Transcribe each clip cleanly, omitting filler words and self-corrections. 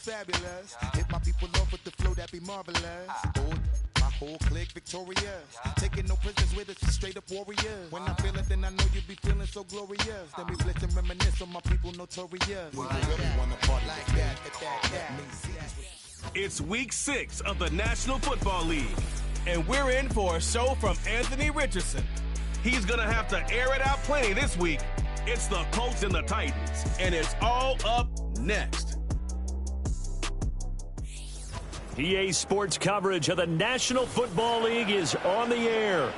fabulous. Hit my people off with the flow, that be marvelous. My whole clique victorious. Taking no prisoners with us, straight up warriors. When I feel it, then I know you be feeling so glorious. Then we blitz and reminisce on my people notorious. We really wanna party like that. It's week 6 of the National Football League, and we're in for a show from Anthony Richardson. He's gonna have to air it out plenty this week. It's the Colts and the Titans, and it's all up next. EA Sports coverage of the National Football League is on the air.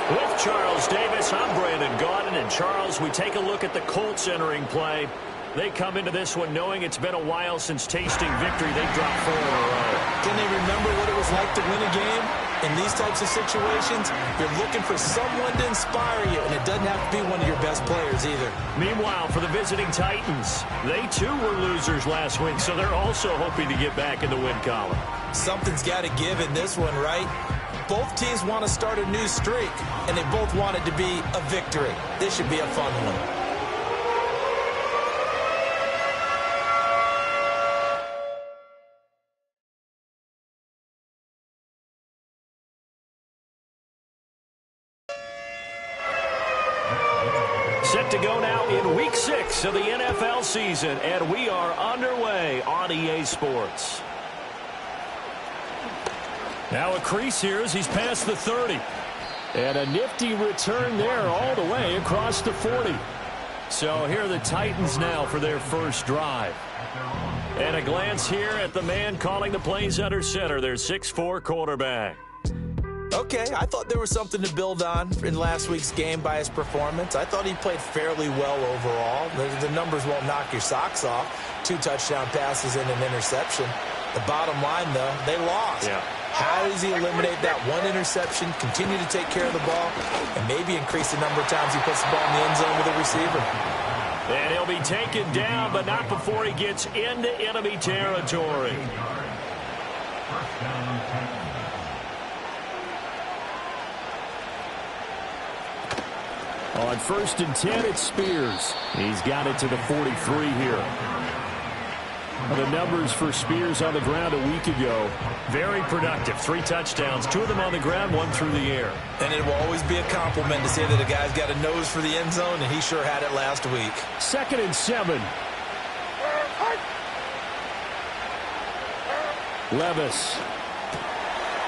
With Charles Davis, I'm Brandon Gaudin. And Charles, we take a look at the Colts entering play. They come into this one knowing it's been a while since tasting victory. They dropped 4 in a row. Can they remember what it was like to win a game? In these types of situations, you're looking for someone to inspire you, and it doesn't have to be one of your best players either. Meanwhile, for the visiting Titans, they too were losers last week, so they're also hoping to get back in the win column. Something's got to give in this one, right? Both teams want to start a new streak, and they both want it to be a victory. This should be a fun one. Set to go now in week 6 of the NFL season, and we are underway on EA Sports. Now a crease here as he's past the 30. And a nifty return there all the way across the 40. So here are the Titans now for their first drive. And a glance here at the man calling the plays under center, their 6'4" quarterback. Okay, I thought there was something to build on in last week's game by his performance. I thought he played fairly well overall. The numbers won't knock your socks off. 2 touchdown passes and an interception. The bottom line, though, they lost. Yeah. How does he eliminate that one interception, continue to take care of the ball, and maybe increase the number of times he puts the ball in the end zone with a receiver? And he'll be taken down, but not before he gets into enemy territory. On 1st and 10, it's Spears. He's got it to the 43 here. The numbers for Spears on the ground a week ago, very productive. 3 touchdowns, 2 of them on the ground, 1 through the air. And it will always be a compliment to say that a guy's got a nose for the end zone, and he sure had it last week. 2nd and 7. Levis.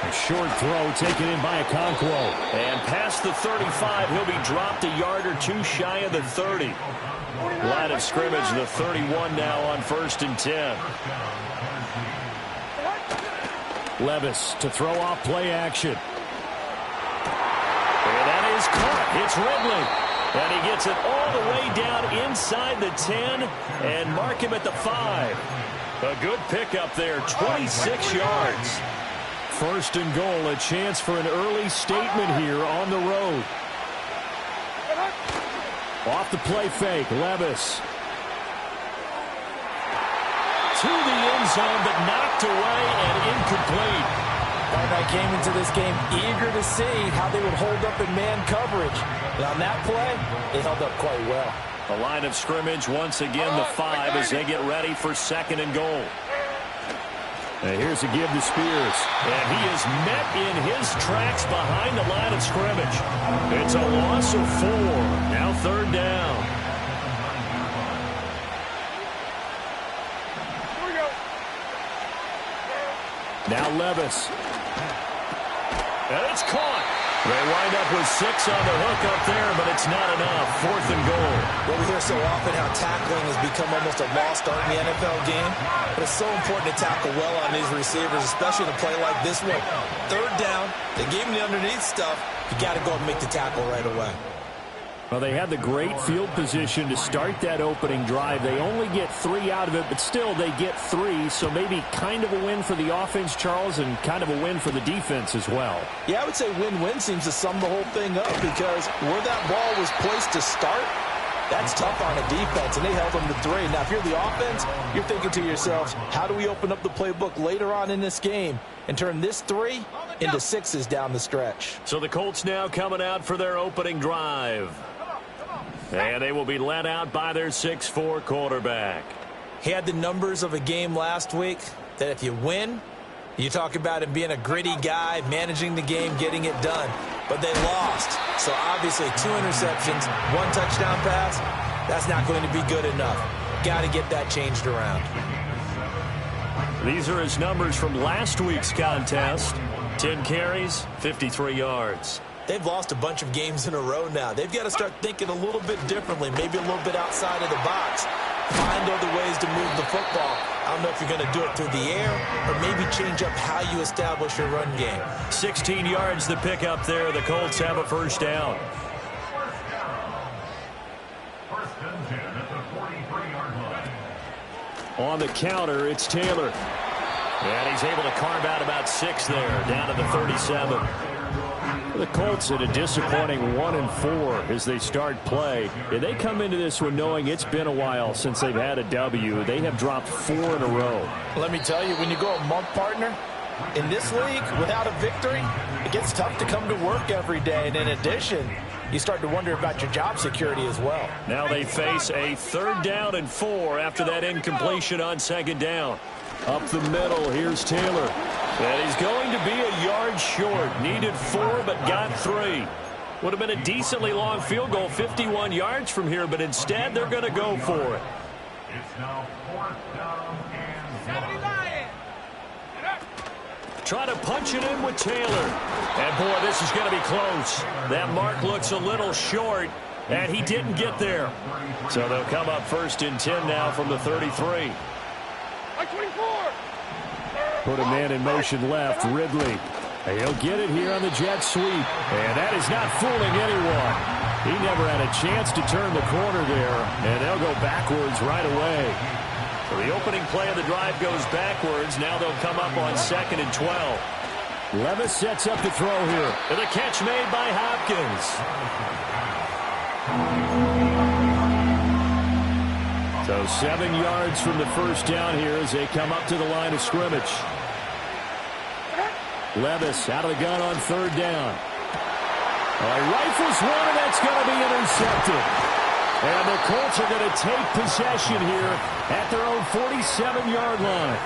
A short throw taken in by Okonkwo. And past the 35, he'll be dropped a yard or 2 shy of the 30. Line of scrimmage, the 31 now on 1st and 10. Levis to throw off play action. And that is caught. It's Ridley. And he gets it all the way down inside the 10 and mark him at the 5. A good pickup there, 26 yards. 1st and goal, a chance for an early statement here on the road. Off the play fake, Levis. To the end zone, but knocked away and incomplete. And I came into this game eager to see how they would hold up in man coverage. And on that play, they held up quite well. The line of scrimmage, once again, the 5 as they get ready for 2nd and goal. And here's a give to Spears. And he is met in his tracks behind the line of scrimmage. It's a loss of 4. Now 3rd down. Now Levis. And it's caught. They wind up with 6 on the hook up there, but it's not enough. 4th and goal. Well, we hear so often how tackling has become almost a lost art in the NFL game. But it's so important to tackle well on these receivers, especially in a play like this one. 3rd down, they gave him the underneath stuff. You got to go and make the tackle right away. Well, they had the great field position to start that opening drive. They only get 3 out of it, but still they get 3. So maybe kind of a win for the offense, Charles, and kind of a win for the defense as well. Yeah, I would say win-win seems to sum the whole thing up because where that ball was placed to start, that's tough on a defense, and they held them to 3. Now, if you're the offense, you're thinking to yourselves, how do we open up the playbook later on in this game and turn this 3 into 6s down the stretch? So the Colts now coming out for their opening drive. And they will be led out by their 6'4" quarterback. He had the numbers of a game last week that if you win, you talk about him being a gritty guy, managing the game, getting it done. But they lost. So obviously 2 interceptions, 1 touchdown pass, that's not going to be good enough. Got to get that changed around. These are his numbers from last week's contest. 10 carries, 53 yards. They've lost a bunch of games in a row now. They've got to start thinking a little bit differently, maybe a little bit outside of the box. Find other ways to move the football. I don't know if you're going to do it through the air or maybe change up how you establish your run game. 16 yards to pick up there. The Colts have a first down. On the counter, it's Taylor. And he's able to carve out about 6 there, down to the 37. The Colts at a disappointing 1-4 as they start play. And they come into this one knowing it's been a while since they've had a W. They have dropped 4 in a row. Let me tell you, when you go a month, partner, in this league, without a victory, it gets tough to come to work every day. And in addition, you start to wonder about your job security as well. Now they face a 3rd down and 4 after that incompletion on 2nd down. Up the middle, here's Taylor. And he's going to be a yard short. Needed 4, but got 3. Would have been a decently long field goal, 51 yards from here, but instead they're going to go for it. It's now 4th down and 1. Try to punch it in with Taylor. And, boy, this is going to be close. That mark looks a little short, and he didn't get there. So they'll come up 1st and 10 now from the 33. Put a man in motion left, Ridley. And he'll get it here on the jet sweep. And that is not fooling anyone. He never had a chance to turn the corner there, and they'll go backwards right away. So the opening play of the drive goes backwards. Now they'll come up on 2nd and 12. Levis sets up the throw here. And the catch made by Hopkins. So 7 yards from the first down here as they come up to the line of scrimmage. Levis out of the gun on 3rd down. Rifles one, and that's going to be intercepted. And the Colts are going to take possession here at their own 47-yard line.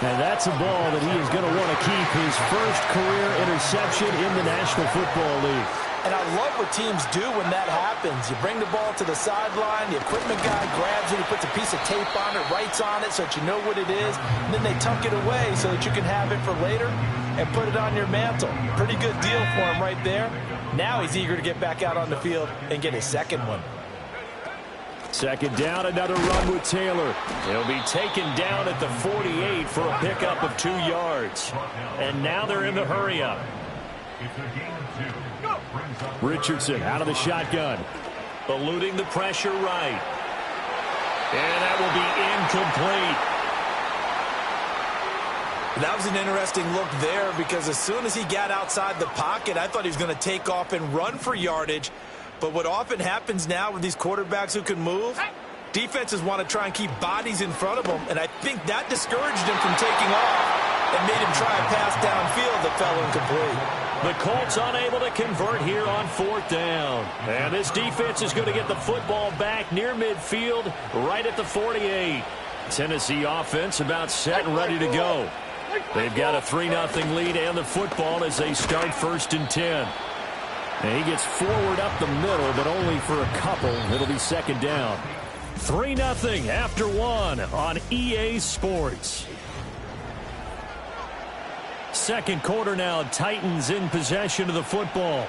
And that's a ball that he is going to want to keep, his first career interception in the National Football League. And I love what teams do when that happens. You bring the ball to the sideline, the equipment guy grabs it, he puts a piece of tape on it, writes on it so that you know what it is, and then they tuck it away so that you can have it for later and put it on your mantle. Pretty good deal for him right there. Now he's eager to get back out on the field and get his second one. 2nd down, another run with Taylor. He'll be taken down at the 48 for a pickup of 2 yards. And now they're in the hurry-up. Richardson out of the shotgun. Eluding the pressure right. And that will be incomplete. That was an interesting look there because as soon as he got outside the pocket, I thought he was going to take off and run for yardage. But what often happens now with these quarterbacks who can move, defenses want to try and keep bodies in front of them, and I think that discouraged him from taking off and made him try a pass downfield that fell incomplete. The Colts unable to convert here on 4th down. And this defense is going to get the football back near midfield, right at the 48. Tennessee offense about set and ready to go. They've got a 3-0 lead and the football as they start 1st and 10. And he gets forward up the middle, but only for a couple. It'll be 2nd down. 3-0 after 1 on EA Sports. Second quarter now, Titans in possession of the football.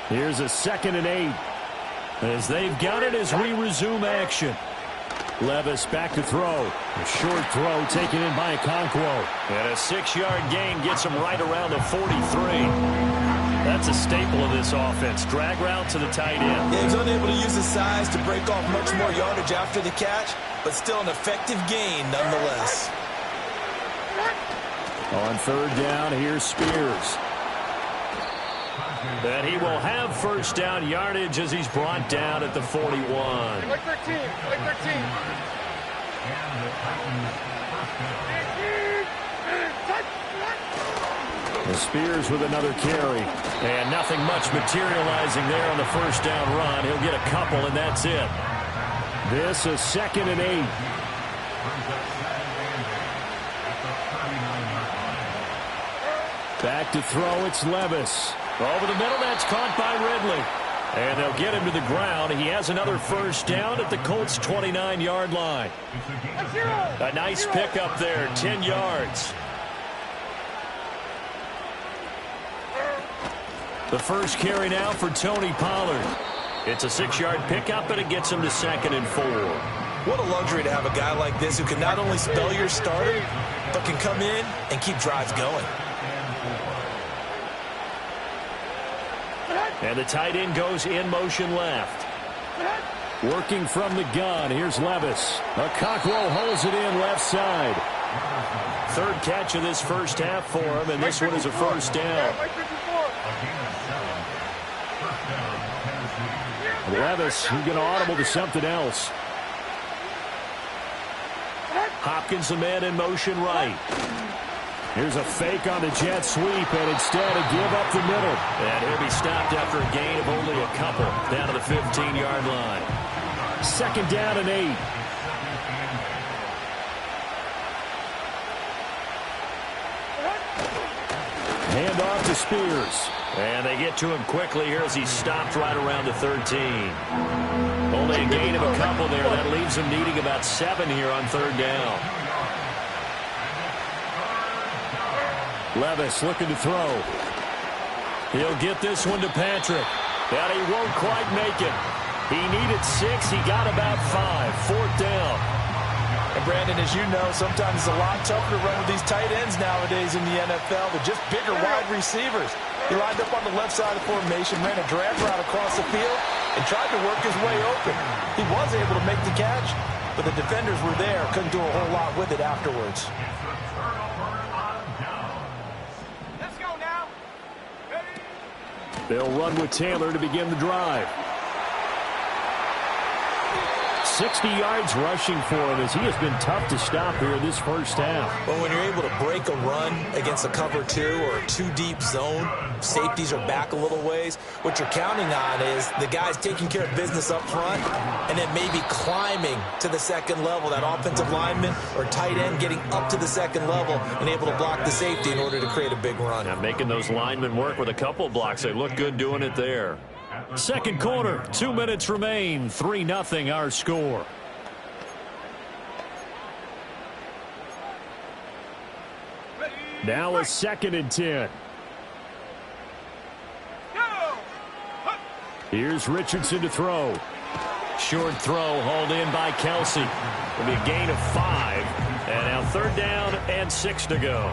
Here's a 2nd and 8. As they've got it as we resume action. Levis back to throw. A short throw taken in by Okonkwo. And a 6-yard gain gets him right around the 43. That's a staple of this offense. Drag route to the tight end. Yeah, he was unable to use his size to break off much more yardage after the catch, but still an effective gain nonetheless. On 3rd down, here's Spears. And he will have 1st down yardage as he's brought down at the 41. Play 13. And Spears with another carry. And nothing much materializing there on the first down run. He'll get a couple, and that's it. This is 2nd and 8. Back to throw, it's Levis. Over the middle, that's caught by Ridley. And they'll get him to the ground. He has another first down at the Colts' 29-yard line. A nice pickup there, 10 yards. The first carry now for Tony Pollard. It's a 6-yard pickup, and it gets him to 2nd and 4. What a luxury to have a guy like this who can not only spell your starter, but can come in and keep drives going. And the tight end goes in motion left. Working from the gun, here's Levis. Okakwo holds it in left side. Third catch of this first half for him, and this one is a first down. Levis, he's going to audible to something else. Hopkins, the man in motion right. Here's a fake on the jet sweep, and instead a give up the middle. And he'll be stopped after a gain of only a couple down to the 15-yard line. 2nd down and 8. Hand off to Spears. And they get to him quickly here as he's stopped right around the 13. Only a gain of a couple there. That leaves him needing about 7 here on 3rd down. Levis looking to throw. He'll get this one to Patrick. And he won't quite make it. He needed 6. He got about 5. 4th down. And Brandon, as you know, sometimes it's a lot tougher to run with these tight ends nowadays in the NFL. They're just bigger wide receivers. He lined up on the left side of the formation, ran a drag route across the field, and tried to work his way open. He was able to make the catch, but the defenders were there. Couldn't do a whole lot with it afterwards. Let's go now. Ready? They'll run with Taylor to begin the drive. 60 yards rushing for him as he has been tough to stop here this first half. Well, when you're able to break a run against a cover 2 or a 2-deep zone, safeties are back a little ways. What you're counting on is the guys taking care of business up front and then maybe climbing to the 2nd level. That offensive lineman or tight end getting up to the 2nd level and able to block the safety in order to create a big run. Now making those linemen work with a couple blocks. They look good doing it there. Second quarter, 2 minutes remain. 3-0 our score. Now a 2nd and 10. Here's Richardson to throw. Short throw hauled in by Kelsey. It'll be a gain of 5. And now 3rd down and 6 to go.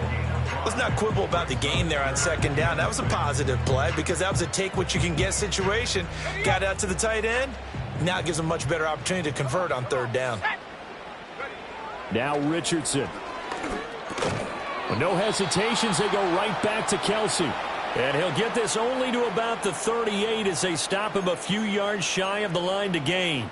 Let's not quibble about the gain there on 2nd down. That was a positive play because that was a take-what-you-can-get situation. Got out to the tight end. Now it gives them a much better opportunity to convert on 3rd down. Now Richardson. With no hesitations, they go right back to Kelsey. And he'll get this only to about the 38 as they stop him a few yards shy of the line to gain.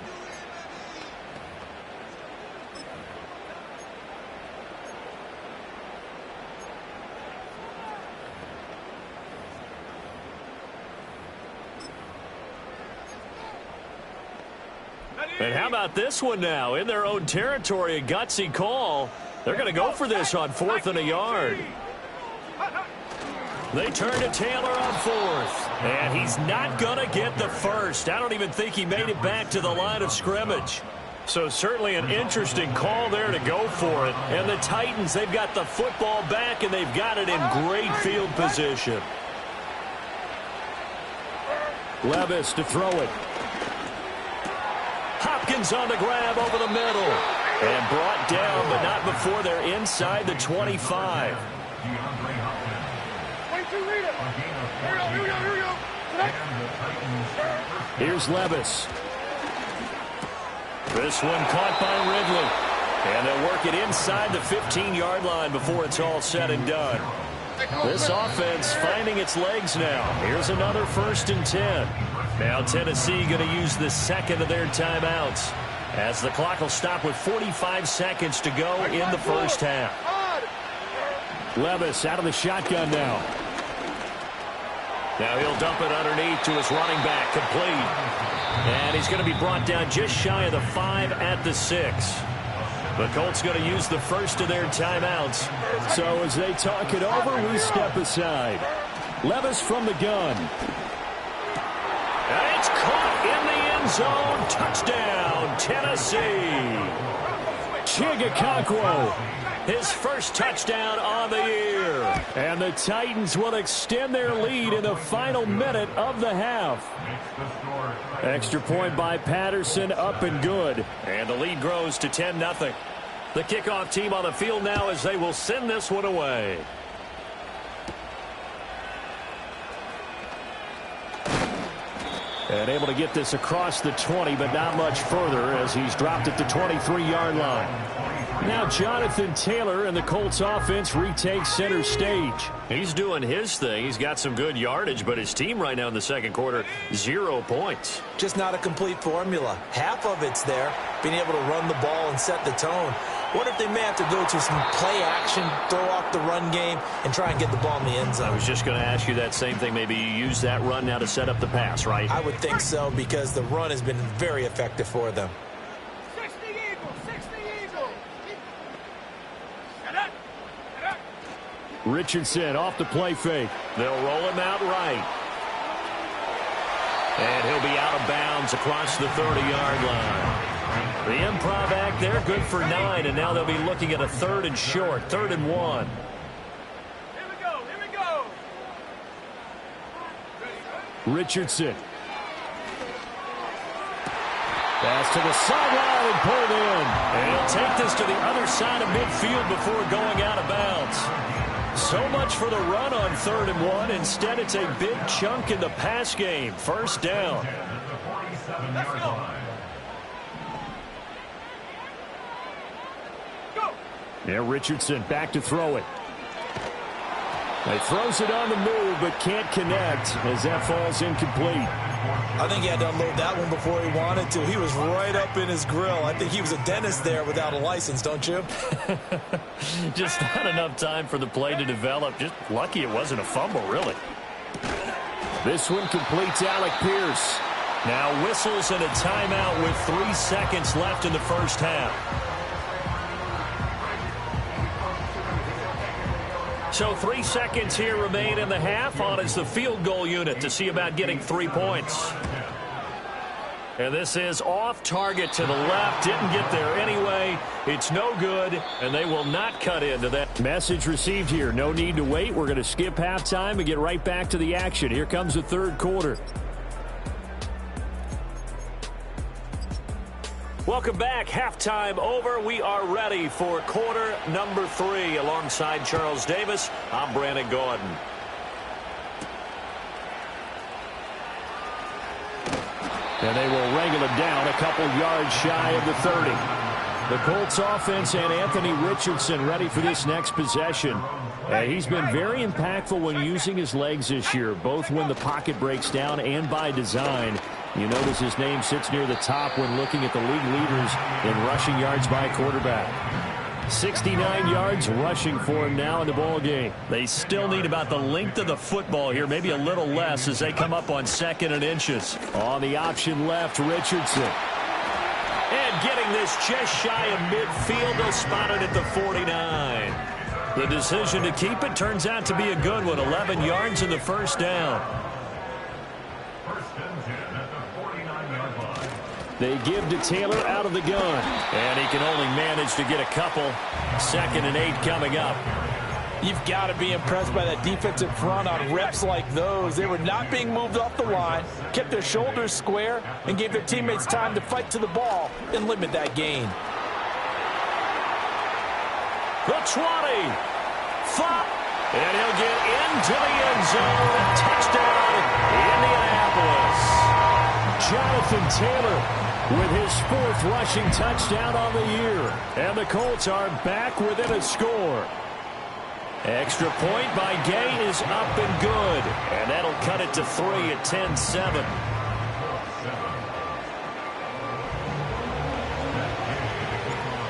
And how about this one now? In their own territory, a gutsy call. They're going to go for this on 4th and a yard. They turn to Taylor on 4th. And he's not going to get the first. I don't even think he made it back to the line of scrimmage. So certainly an interesting call there to go for it. And the Titans, they've got the football back, and they've got it in great field position. Levis to throw it. Hopkins on the grab over the middle. And brought down, but not before they're inside the 25. Here's Levis. This one caught by Ridley. And they'll work it inside the 15-yard line before it's all said and done. This offense finding its legs now. Here's another 1st and 10. Now Tennessee going to use the 2nd of their timeouts as the clock will stop with 45 seconds to go in the first half. Levis out of the shotgun now. Now he'll dump it underneath to his running back, complete. And he's going to be brought down just shy of the 5 at the 6. The Colts going to use the first of their timeouts. So as they talk it over, we step aside. Levis from the gun. And it's caught in the end zone. Touchdown, Tennessee. Chigakakwo. His first touchdown on the year. And the Titans will extend their lead in the final minute of the half. Extra point by Patterson, up and good. And the lead grows to 10-0. The kickoff team on the field now as they will send this one away. And able to get this across the 20, but not much further as he's dropped at the 23-yard line. Now Jonathan Taylor and the Colts offense retake center stage. He's doing his thing. He's got some good yardage, but his team right now in the second quarter, 0 points. Just not a complete formula. Half of it's there, being able to run the ball and set the tone. What if they may have to go to some play action, throw off the run game, and try and get the ball in the end zone? I was just going to ask you that same thing. Maybe you use that run now to set up the pass, right? I would think so, because the run has been very effective for them. 60 Eagles, 60 Eagles. Richardson off the play fake. They'll roll him out right. And he'll be out of bounds across the 30-yard line. The improv act there, good for 9, and now they'll be looking at a 3rd and short, 3rd and 1. Here we go, here we go. Richardson. Pass to the sideline and pulled in. And he'll take this to the other side of midfield before going out of bounds. So much for the run on 3rd and 1. Instead, it's a big chunk in the pass game. First down. Let's go. Yeah, Richardson back to throw it. He throws it on the move, but can't connect as that falls incomplete. I think he had to unload that one before he wanted to. He was right up in his grill. I think he was a dentist there without a license, don't you? Just not enough time for the play to develop. Just lucky it wasn't a fumble, really. This one completes Alec Pierce. Now whistles and a timeout with 3 seconds left in the first half. So 3 seconds here remain in the half. On is the field goal unit to see about getting 3 points. And this is off target to the left. Didn't get there anyway. It's no good, and they will not cut into that. Message received here. No need to wait. We're going to skip halftime and get right back to the action. Here comes the third quarter. Welcome back. Halftime over. We are ready for quarter number 3. Alongside Charles Davis, I'm Brandon Gordon. And they will wrangle it down a couple yards shy of the 30. The Colts offense and Anthony Richardson ready for this next possession. He's been very impactful when using his legs this year, both when the pocket breaks down and by design. You notice his name sits near the top when looking at the league leaders in rushing yards by quarterback. 69 yards rushing for him now in the ball game. They still need about the length of the football here, maybe a little less as they come up on 2nd and inches. On the option left, Richardson. And getting this just shy of midfield, they'll spot it at the 49. The decision to keep it turns out to be a good one. 11 yards in the first down. They give to Taylor out of the gun. And he can only manage to get a couple. 2nd and 8 coming up. You've got to be impressed by that defensive front on reps like those. They were not being moved off the line, kept their shoulders square, and gave their teammates time to fight to the ball and limit that gain. The 20. And he'll get into the end zone. Touchdown, Indianapolis. Jonathan Taylor with his 4th rushing touchdown on the year. And the Colts are back within a score. Extra point by Gay is up and good. And that'll cut it to 3 at 10-7.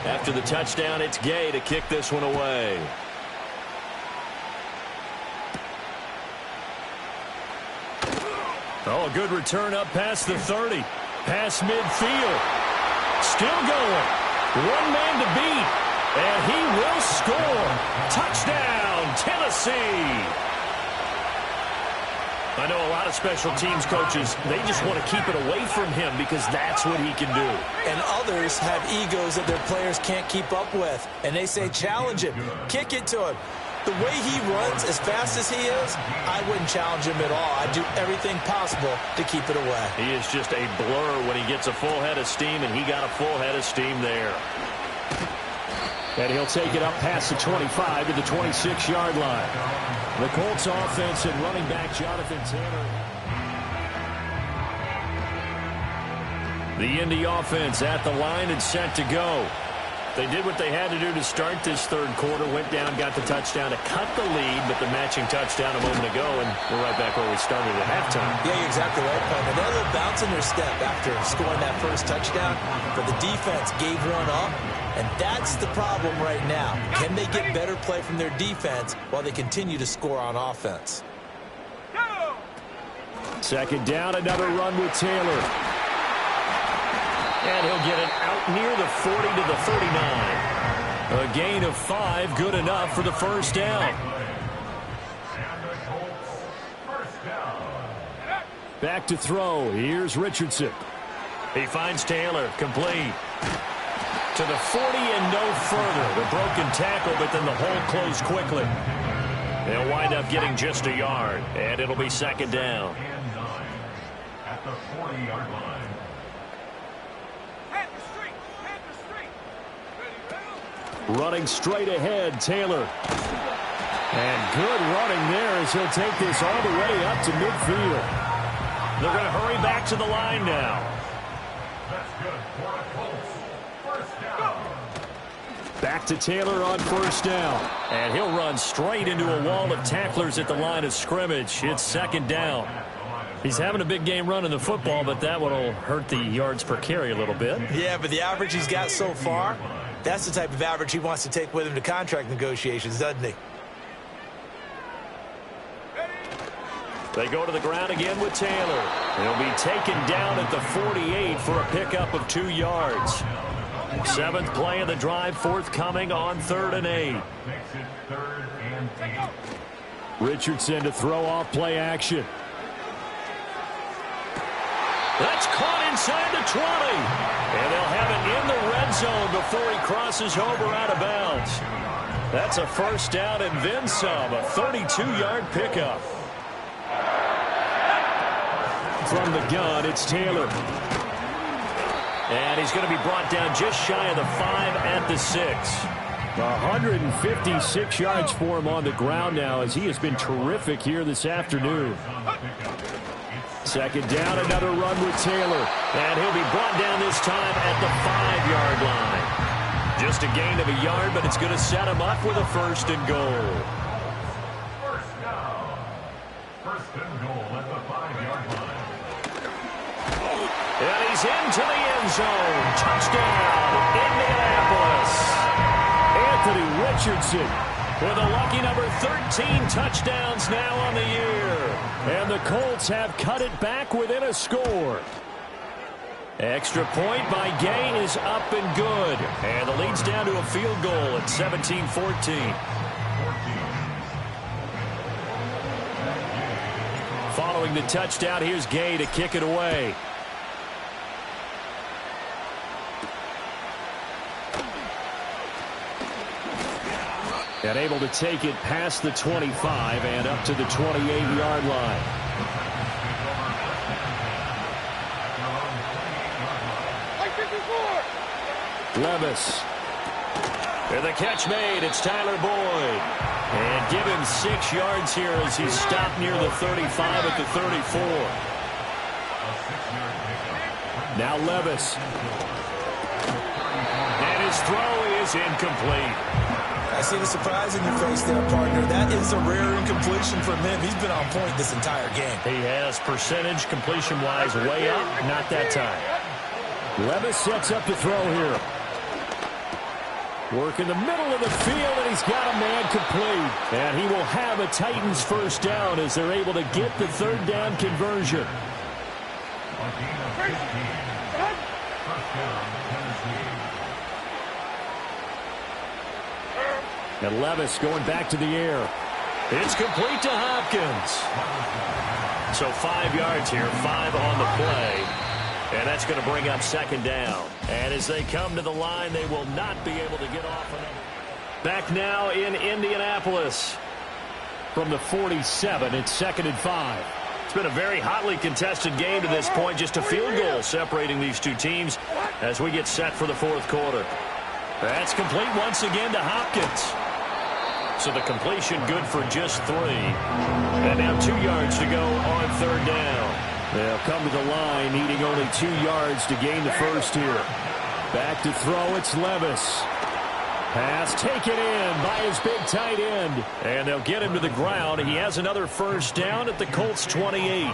After the touchdown, it's Gay to kick this one away. Oh, a good return up past the 30. Past midfield. Still going. One man to beat. And he will score. Touchdown, Tennessee. I know a lot of special teams coaches, they just want to keep it away from him because that's what he can do. And others have egos that their players can't keep up with. And they say, challenge him. Kick it to him. The way he runs, as fast as he is, I wouldn't challenge him at all. I'd do everything possible to keep it away. He is just a blur when he gets a full head of steam, and he got a full head of steam there. And he'll take it up past the 25 to the 26-yard line. The Colts offense and running back Jonathan Taylor. The Indy offense at the line and set to go. They did what they had to do to start this third quarter. Went down, got the touchdown to cut the lead, but the matching touchdown a moment ago, and we're right back where we started at halftime. Yeah, you're exactly right, Coleman. They had a little bounce in their step after scoring that first touchdown, but the defense gave one up, and that's the problem right now. Can they get better play from their defense while they continue to score on offense? Second down, another run with Taylor. And he'll get it out near the 40 to the 39. A gain of 5, good enough for the first down. Back to throw. Here's Richardson. He finds Taylor, complete. To the 40 and no further. The broken tackle, but then the hole closed quickly. They'll wind up getting just a yard, and it'll be second down. At the 40-yard line. Running straight ahead, Taylor. And good running there as he'll take this all the way up to midfield. They're going to hurry back to the line now. That's good for the Colts. First down. Back to Taylor on first down. And he'll run straight into a wall of tacklers at the line of scrimmage. It's second down. He's having a big game running the football, but that one will hurt the yards per carry a little bit. Yeah, but the average he's got so far, that's the type of average he wants to take with him to contract negotiations, doesn't he? They go to the ground again with Taylor. He'll be taken down at the 48 for a pickup of 2 yards. 7th play of the drive forthcoming on 3rd and 8. Makes it 3rd and 8. Richardson to throw off play action. That's caught inside the 20. And they'll have it in the red zone before he crosses over out of bounds. That's a first down and then some, a 32-yard pickup. From the gun, it's Taylor. And he's going to be brought down just shy of the 5 at the 6. 156 yards for him on the ground now as he has been terrific here this afternoon. Second down, another run with Taylor. And he'll be brought down this time at the 5-yard line. Just a gain of a yard, but it's going to set him up with a 1st and goal. First down. 1st and goal at the 5-yard line. And he's into the end zone. Touchdown, Indianapolis. Anthony Richardson with a lucky number 13 touchdowns now on the year. And the Colts have cut it back within a score. Extra point by Gay is up and good. And the lead's down to a field goal at 17-14. Following the touchdown, here's Gay to kick it away. And able to take it past the 25 and up to the 28-yard line. Levis. And the catch made. It's Tyler Boyd. And give him 6 yards here as he's stopped near the 35 at the 34. Now Levis. And his throw is incomplete. I see the surprise in your face there, partner. That is a rare incompletion from him. He's been on point this entire game. He has percentage completion-wise way up, not that time. Levis sets up to throw here. Work in the middle of the field, and he's got a man complete. And he will have a Titans first down as they're able to get the 3rd down conversion. And Levis going back to the air. It's complete to Hopkins. So 5 yards here, 5 on the play. And that's going to bring up second down. And as they come to the line, they will not be able to get off another. Back now in Indianapolis. From the 47, it's 2nd and 5. It's been a very hotly contested game to this point. Just a field goal separating these two teams as we get set for the fourth quarter. That's complete once again to Hopkins. So the completion good for just 3. And now 2 yards to go on third down. They'll come to the line needing only 2 yards to gain the first here. Back to throw, it's Levis. Pass taken in by his big tight end. And they'll get him to the ground. He has another first down at the Colts 28.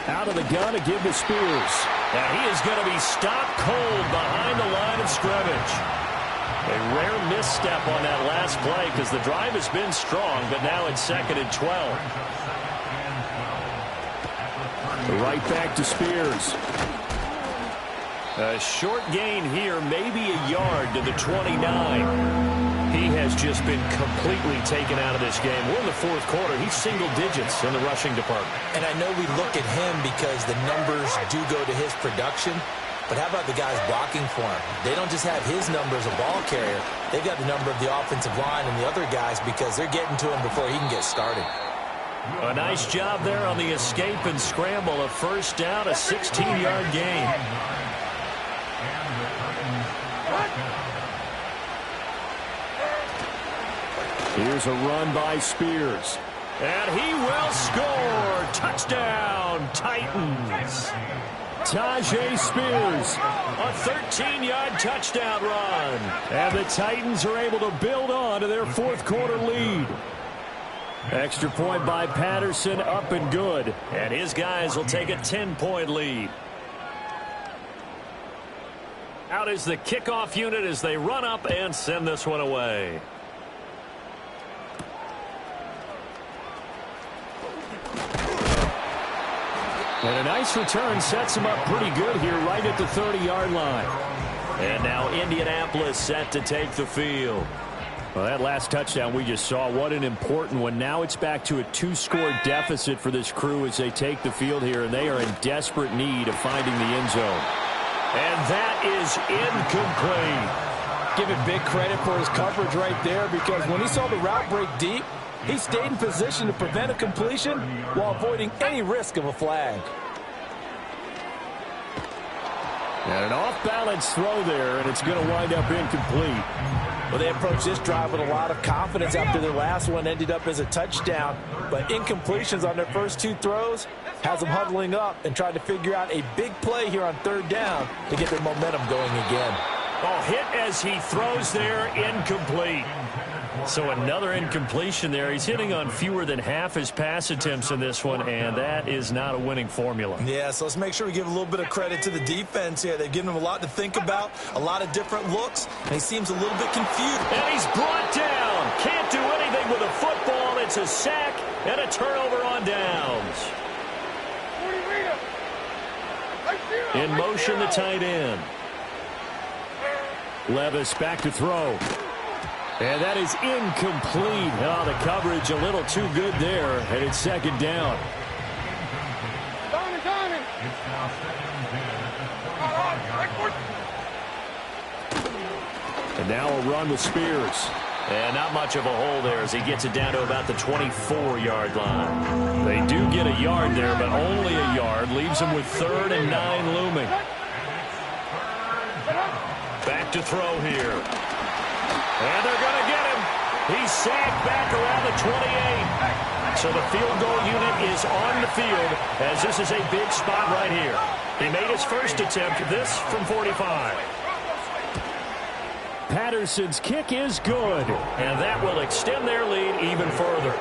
Out of the gun to give to Spears. And he is going to be stopped cold behind the line of scrimmage. A rare misstep on that last play because the drive has been strong, but now it's 2nd and 12. Right back to Spears. A short gain here, maybe a yard to the 29. He has just been completely taken out of this game. We're in the fourth quarter. He's single digits in the rushing department. And I know we look at him because the numbers do go to his production. But how about the guys blocking for him? They don't just have his number as a ball carrier. They've got the number of the offensive line and the other guys because they're getting to him before he can get started. A nice job there on the escape and scramble. A first down, a 16-yard gain. Here's a run by Spears. And he will score. Touchdown, Titans. Tajay Spears, a 13-yard touchdown run. And the Titans are able to build on to their fourth quarter lead. Extra point by Patterson, up and good. And his guys will take a 10-point lead. Out is the kickoff unit as they run up and send this one away. And a nice return sets him up pretty good here right at the 30-yard line. And now Indianapolis set to take the field. Well, that last touchdown we just saw, what an important one. Now it's back to a 2-score deficit for this crew as they take the field here, and they are in desperate need of finding the end zone. And that is incomplete. Give him big credit for his coverage right there because when he saw the route break deep, he stayed in position to prevent a completion while avoiding any risk of a flag. And an off-balance throw there, and it's going to wind up incomplete. Well, they approached this drive with a lot of confidence after their last one ended up as a touchdown. But incompletions on their first 2 throws has them huddling up and trying to figure out a big play here on third down to get their momentum going again. Oh, hit as he throws there, incomplete. So another incompletion there. He's hitting on fewer than half his pass attempts in this one, and that is not a winning formula. Yeah, so let's make sure we give a little bit of credit to the defense here. They've given him a lot to think about, a lot of different looks, and he seems a little bit confused. And he's brought down. Can't do anything with a football. It's a sack and a turnover on downs. In motion, the tight end. Levis back to throw. And that is incomplete. Oh, the coverage a little too good there, and it's second down. And now a run with Spears. And not much of a hole there as he gets it down to about the 24-yard line. They do get a yard there, but only a yard. Leaves them with 3rd and 9 looming. Back to throw here. And they're going to get him. He's sacked back around the 28. So the field goal unit is on the field as this is a big spot right here. He made his first attempt, this from 45. Patterson's kick is good, and that will extend their lead even further.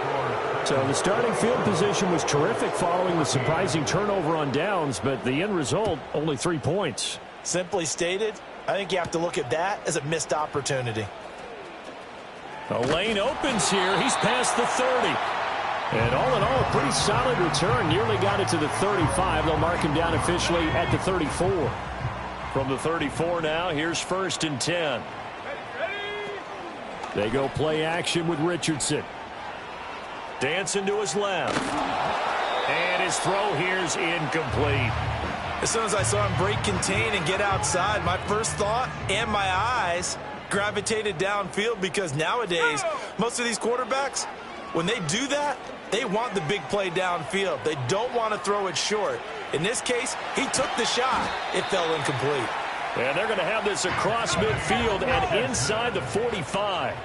So the starting field position was terrific following the surprising turnover on downs, but the end result, only 3 points. Simply stated, I think you have to look at that as a missed opportunity. The lane opens here. He's past the 30. And all in all, a pretty solid return. Nearly got it to the 35. They'll mark him down officially at the 34. From the 34 now, here's 1st and 10. They go play action with Richardson. Dancing to his left. And his throw here's incomplete. As soon as I saw him break contain and get outside, my first thought and my eyes gravitated downfield, because nowadays, most of these quarterbacks, when they do that, they want the big play downfield. They don't want to throw it short. In this case, he took the shot. It fell incomplete. And they're going to have this across midfield and inside the 45.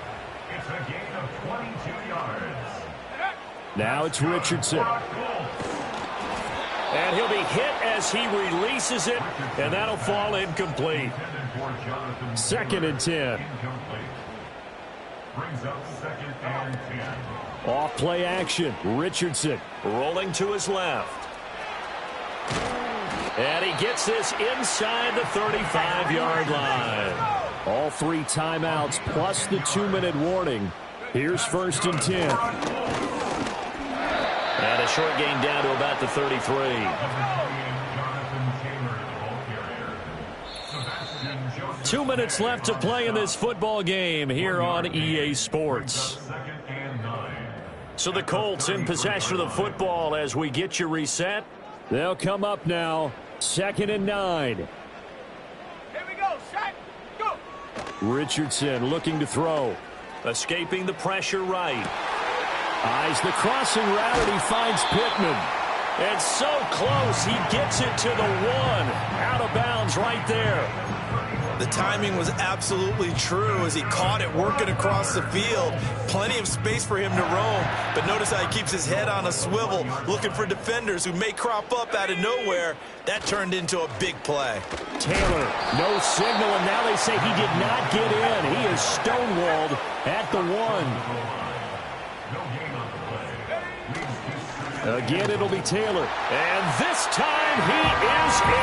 It's a gain of 22 yards. Now it's Richardson. And he'll be hit as he releases it, and that'll fall incomplete. 2nd and 10. Brings up 2nd and 10. Off play action. Richardson rolling to his left. And he gets this inside the 35-yard line. All 3 timeouts plus the 2-minute warning. Here's 1st and 10. And a short gain down to about the 33. 2 minutes left to play in this football game here on EA Sports. So the Colts in possession of the football as we get you reset. They'll come up now. 2nd and 9. Here we go, set, go. Richardson looking to throw. Escaping the pressure right. Eyes the crossing route, and he finds Pittman. And so close, he gets it to the 1. Out of bounds right there. The timing was absolutely true as he caught it working across the field. Plenty of space for him to roam, but notice how he keeps his head on a swivel, looking for defenders who may crop up out of nowhere. That turned into a big play. Taylor, no signal, and now they say he did not get in. He is stonewalled at the 1. Again, it'll be Taylor. And this time he is in.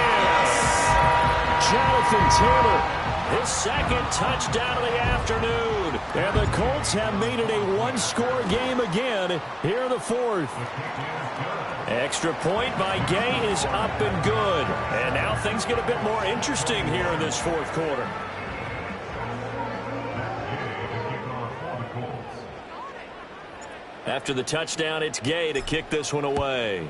Jonathan Taylor, his 2nd touchdown of the afternoon. And the Colts have made it a 1-score game again here in the 4th. Extra point by Gay is up and good. And now things get a bit more interesting here in this 4th quarter. After the touchdown, it's Gay to kick this one away.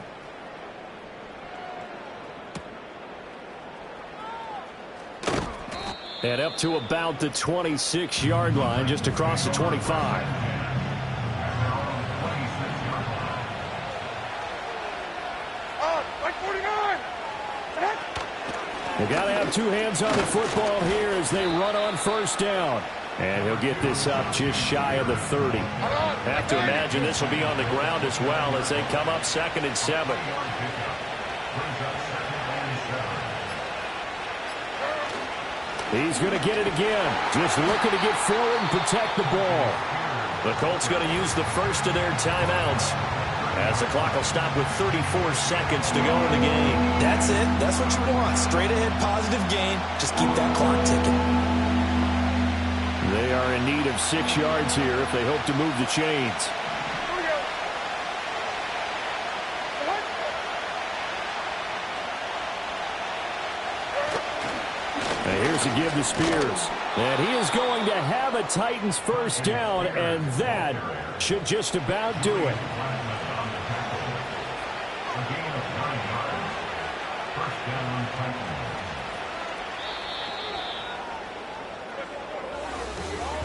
And up to about the 26-yard line, just across the 25. They got to have 2 hands on the football here as they run on 1st down. And he'll get this up just shy of the 30. Have to imagine this will be on the ground as well as they come up 2nd and 7. He's going to get it again. Just looking to get forward and protect the ball. The Colts going to use the first of their timeouts as the clock will stop with 34 seconds to go in the game. That's it. That's what you want. Straight ahead positive gain. Just keep that clock ticking. They are in need of 6 yards here if they hope to move the chains. And here's a give to Spears. And he is going to have a Titans 1st down, and that should just about do it.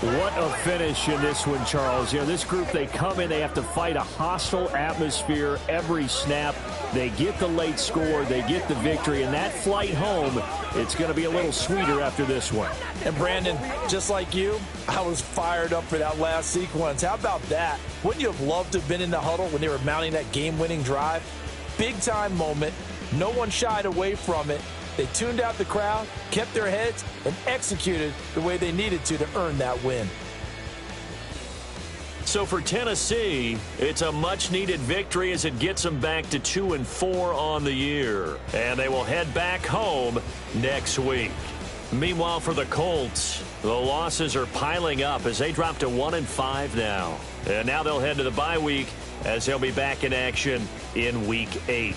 What a finish in this one, Charles. You know, this group, they come in, they have to fight a hostile atmosphere every snap. They get the late score, they get the victory, and that flight home, it's going to be a little sweeter after this one. And Brandon, just like you, I was fired up for that last sequence. How about that? Wouldn't you have loved to have been in the huddle when they were mounting that game-winning drive? Big-time moment. No one shied away from it. They tuned out the crowd, kept their heads, and executed the way they needed to earn that win. So for Tennessee, it's a much-needed victory as it gets them back to 2-4 on the year. And they will head back home next week. Meanwhile, for the Colts, the losses are piling up as they drop to 1-5 now. And now they'll head to the bye week as they'll be back in action in Week 8.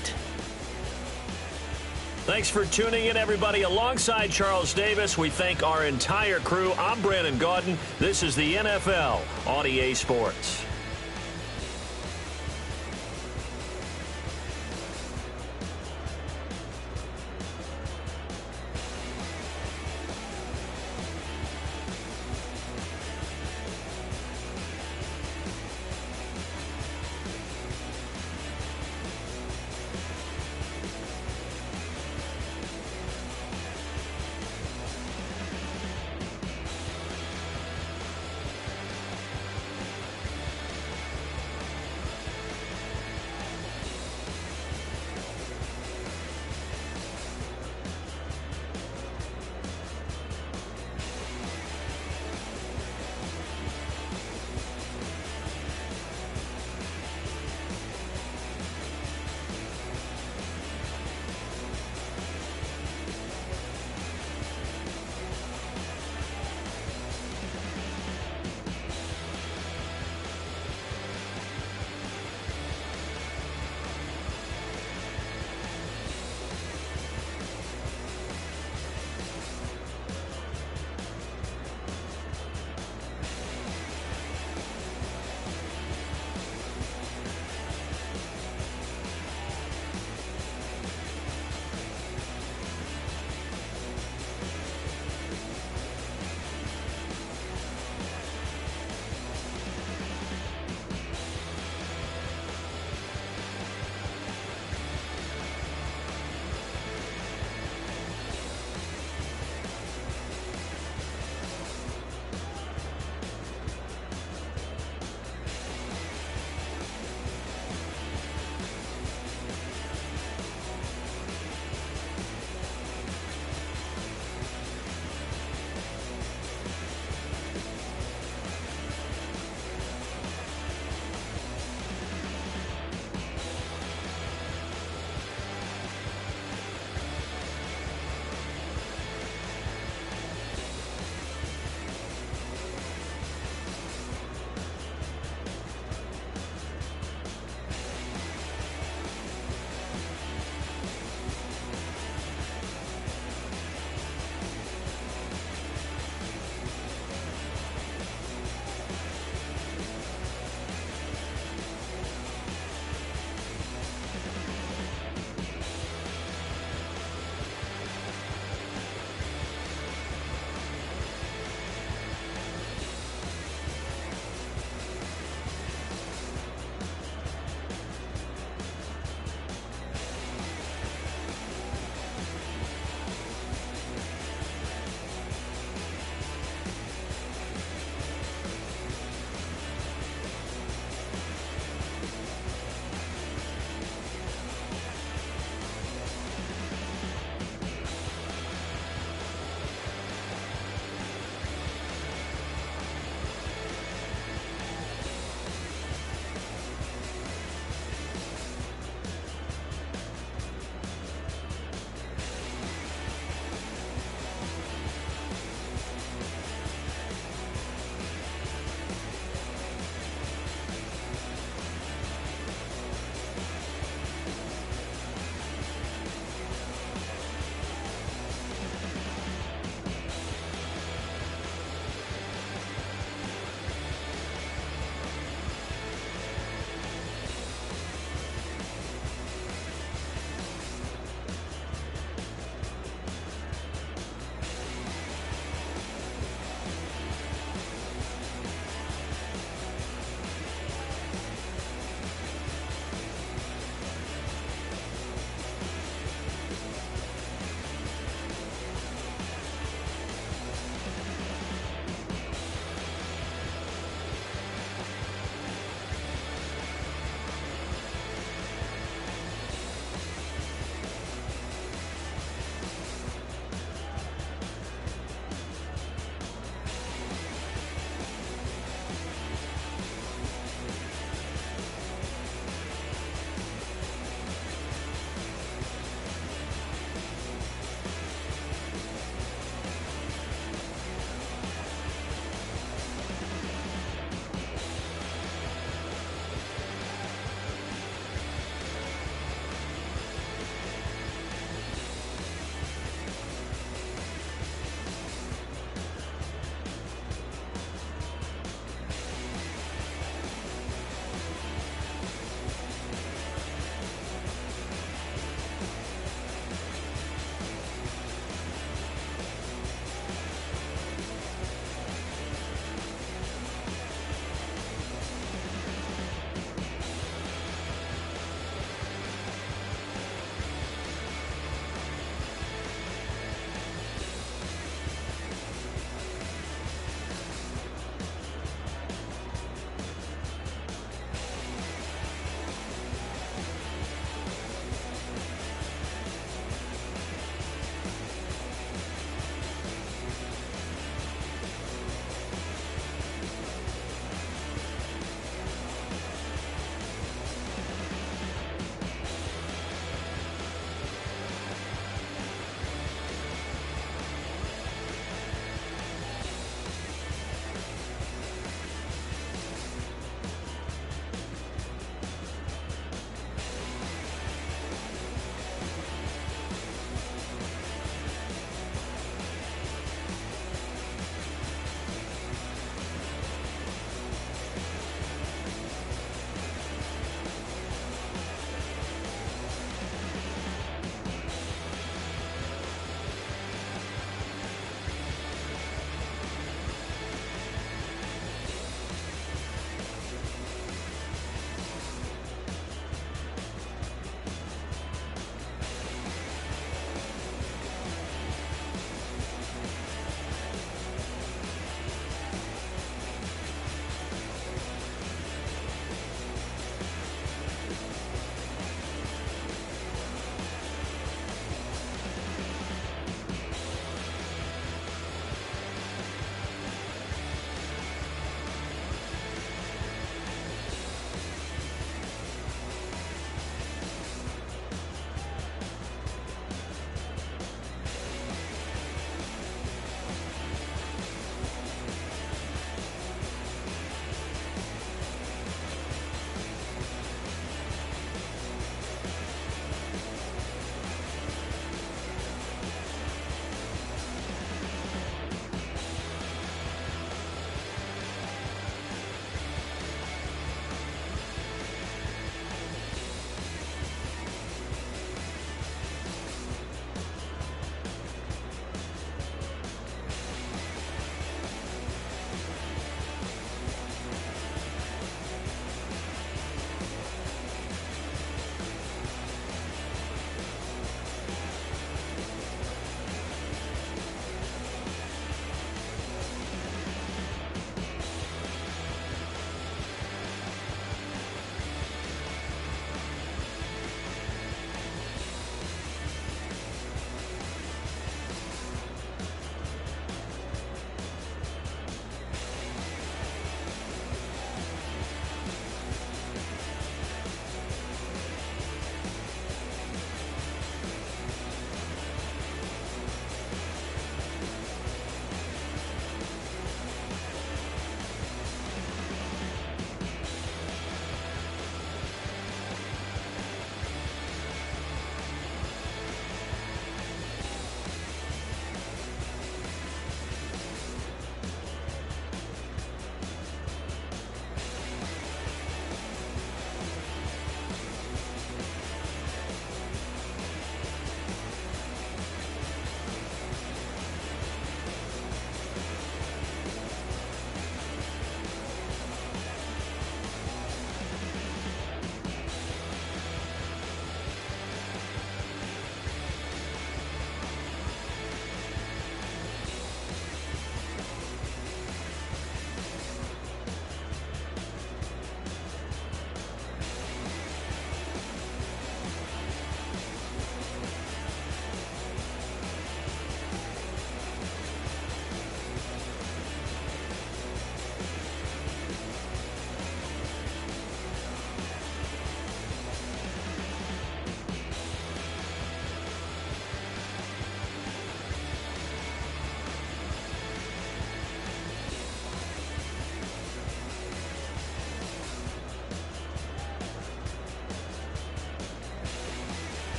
Thanks for tuning in, everybody. Alongside Charles Davis, we thank our entire crew. I'm Brandon Gaudin. This is the NFL on EA Sports.